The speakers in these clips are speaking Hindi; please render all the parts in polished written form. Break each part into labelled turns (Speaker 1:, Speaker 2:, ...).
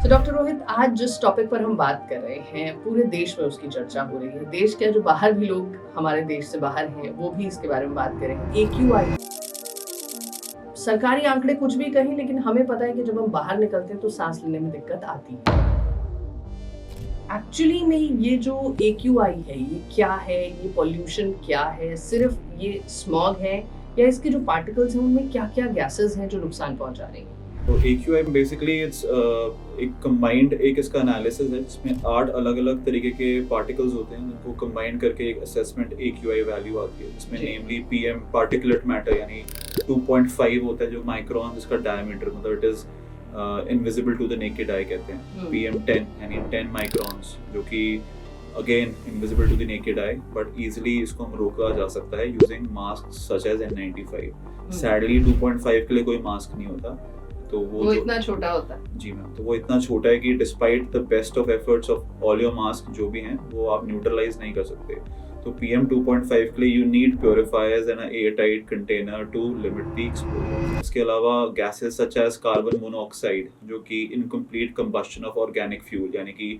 Speaker 1: तो डॉक्टर रोहित, आज जिस टॉपिक पर हम बात कर रहे हैं पूरे देश में उसकी चर्चा हो रही है। देश क्या, जो बाहर भी लोग हमारे देश से बाहर हैं वो भी इसके बारे में बात करेंगे। AQI, सरकारी आंकड़े कुछ भी कहें, लेकिन हमें पता है कि जब हम बाहर निकलते हैं तो सांस लेने में दिक्कत आती है। एक्चुअली में ये जो AQI है ये क्या है, ये पॉल्यूशन क्या है, सिर्फ ये स्मॉग है या इसके जो पार्टिकल्स हैं उनमें क्या क्या गैसेस हैं जो नुकसान पहुंचा रही हैं?
Speaker 2: तो AQI बेसिकली इट्स एक कंबाइंड एक इसका एनालिसिस है जिसमें 8 अलग अलग तरीके के पार्टिकल्स होते हैं जिनको कंबाइन करके एक असेसमेंट AQI वैल्यू आती है, जिसमें
Speaker 1: जी।
Speaker 2: नेमली PM पार्टिकुलेट मैटर यानी 2.5 होता है जो माइक्रोन, जिसका डायमीटर मतलब it is invisible to the naked eye कहते हैं। PM10 यानी 10 माइक्रॉन्स जो कि again invisible to the naked eye, but easily इसको हम रोका जा सकता है using mask such as N95। Sadly 2.5 के लिए कोई मास्क नहीं होता, तो
Speaker 1: वो इतना छोटा होता है।
Speaker 2: जी मैम, तो वो इतना छोटा है कि despite the best of efforts of all your mask जो भी हैं वो आप न्यूट्रलाइज नहीं कर सकते। तो PM 2.5 के लिए you need purifiers and air tight container to limit the exposure. इसके अलावा gases such as carbon monoxide जो कि incomplete combustion of organic fuel यानी कि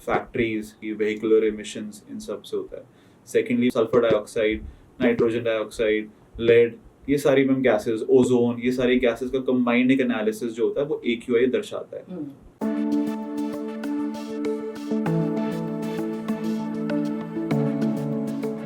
Speaker 2: फैक्ट्रीज की व्हीकुलर एमिशंस, इन सब से होता है। Secondly sulphur dioxide, nitrogen dioxide, lead, ये सारी मैम गैसेस, ओजोन, ये सारी गैसेस का कंबाइंड एक एनालिसिस जो होता है वो AQI दर्शाता है।